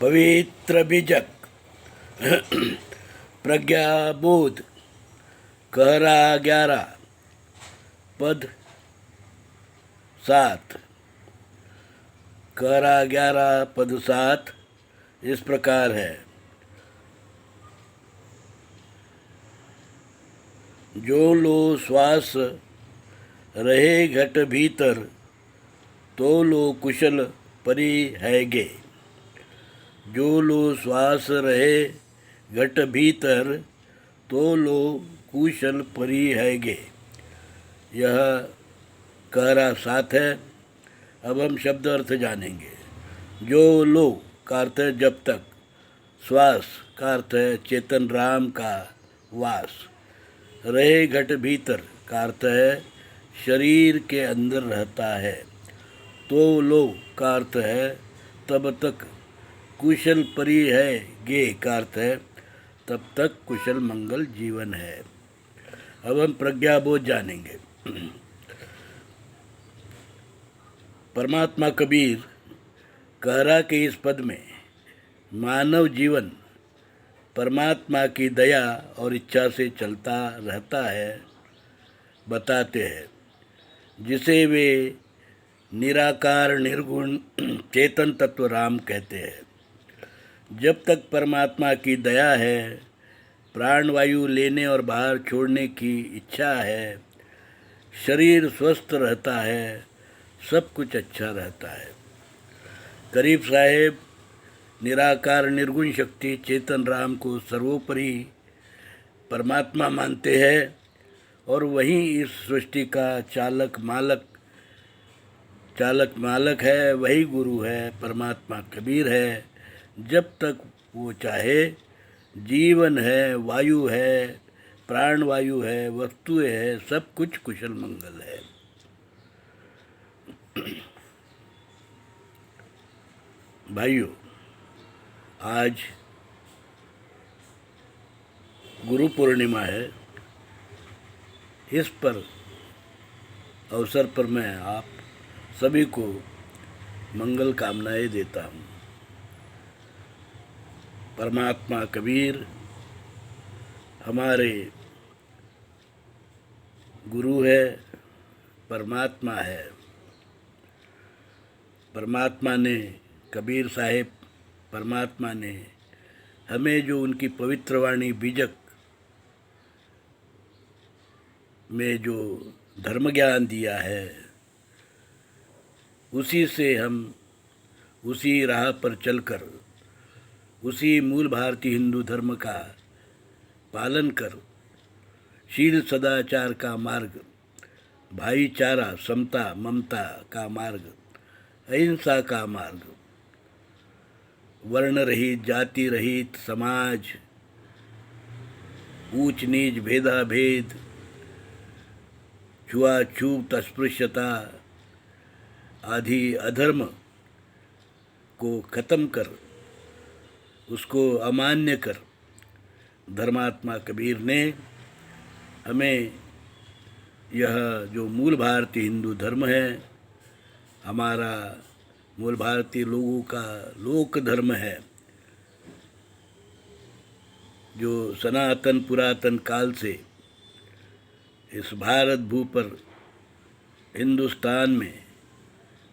पवित्र बीजक प्रज्ञा बोध कहरा 11 पद 7। कहरा 11 पद 7 इस प्रकार है। जो लो श्वास रहे घट भीतर, तो लो कुशल परी है गे। जो लो श्वास रहे घट भीतर, तो लो कुशल परी है गे। यह कहरा 7 है। अब हम शब्द अर्थ जानेंगे। जो लो का अर्थ है जब तक, श्वास का अर्थ है चेतन राम का वास, रहे घट भीतर का अर्थ है शरीर के अंदर रहता है, तो लो का अर्थ है तब तक, कुशल परी है गे का अर्थ है तब तक कुशल मंगल जीवन है। अब हम प्रज्ञाबोध जानेंगे। परमात्मा कबीर कहरा के इस पद में मानव जीवन परमात्मा की दया और इच्छा से चलता रहता है बताते हैं, जिसे वे निराकार निर्गुण चेतन तत्व राम कहते हैं। जब तक परमात्मा की दया है, प्राणवायु लेने और बाहर छोड़ने की इच्छा है, शरीर स्वस्थ रहता है, सब कुछ अच्छा रहता है। करीब साहेब निराकार निर्गुण शक्ति चेतन राम को सर्वोपरि परमात्मा मानते हैं और वहीं इस सृष्टि का चालक मालक है, वही गुरु है, परमात्मा कबीर है। जब तक वो चाहे, जीवन है, वायु है, प्राण वायु है, वस्तुएं है, सब कुछ कुशल मंगल है। भाइयों, आज गुरु पूर्णिमा है। इस पर अवसर पर मैं आप सभी को मंगल कामनाएं देता हूँ। परमात्मा कबीर हमारे गुरु है, परमात्मा है। परमात्मा ने, कबीर साहिब परमात्मा ने हमें जो उनकी पवित्र वाणी बीजक में जो धर्म ज्ञान दिया है, उसी से हम उसी राह पर चलकर, उसी मूल भारतीय हिंदू धर्म का पालन कर, शील सदाचार का मार्ग, भाईचारा समता ममता का मार्ग, अहिंसा का मार्ग, वर्ण रहित जाति रहित समाज, ऊंच नीच भेदाभेद, छुआछूत अस्पृश्यता आदि अधर्म को खत्म कर, उसको अमान्य कर, धर्मात्मा कबीर ने हमें यह जो मूल भारतीय हिंदू धर्म है, हमारा मूल भारतीय लोगों का लोक धर्म है, जो सनातन पुरातन काल से इस भारत भू पर हिंदुस्तान में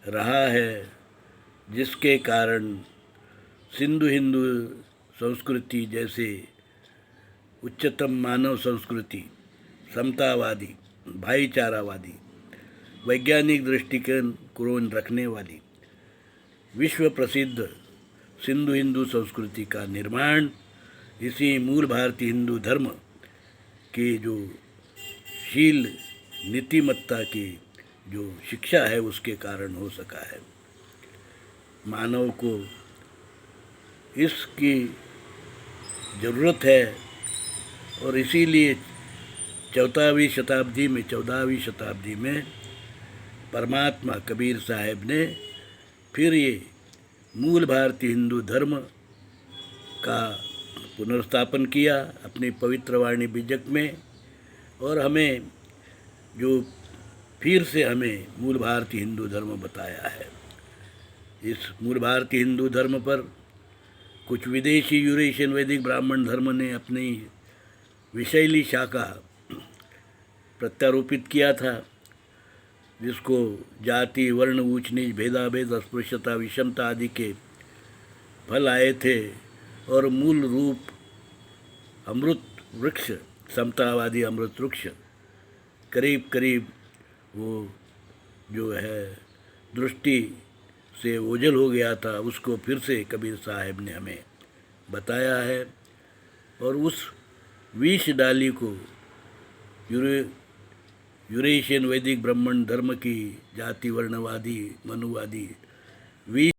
रहा है, जिसके कारण सिंधु हिंदू संस्कृति जैसे उच्चतम मानव संस्कृति, समतावादी, भाईचारावादी, वैज्ञानिक दृष्टिकोण को रखने वाली विश्व प्रसिद्ध सिंधु हिंदू संस्कृति का निर्माण इसी मूल भारतीय हिंदू धर्म की जो शील नीतिमत्ता की जो शिक्षा है उसके कारण हो सका है। मानव को इसकी ज़रूरत है और इसीलिए 14वीं शताब्दी में परमात्मा कबीर साहब ने फिर ये मूल भारतीय हिंदू धर्म का पुनर्स्थापन किया अपनी पवित्र वाणी बीजक में, और हमें जो फिर से हमें मूल भारतीय हिंदू धर्म बताया है। इस मूल भारतीय हिंदू धर्म पर कुछ विदेशी यूरेशियन वैदिक ब्राह्मण धर्म ने अपनी विषैली शाखा प्रत्यारोपित किया था, जिसको जाति, वर्ण, ऊंच नीच, भेदाभेद, अस्पृश्यता, विषमता आदि के फल आए थे, और मूल रूप अमृत वृक्ष, समतावादी अमृत वृक्ष करीब करीब वो जो है दृष्टि से ओझल हो गया था, उसको फिर से कबीर साहब ने हमें बताया है। और उस विष डाली को यूरेशियन वैदिक ब्राह्मण धर्म की जाति वर्णवादी मनुवादी विष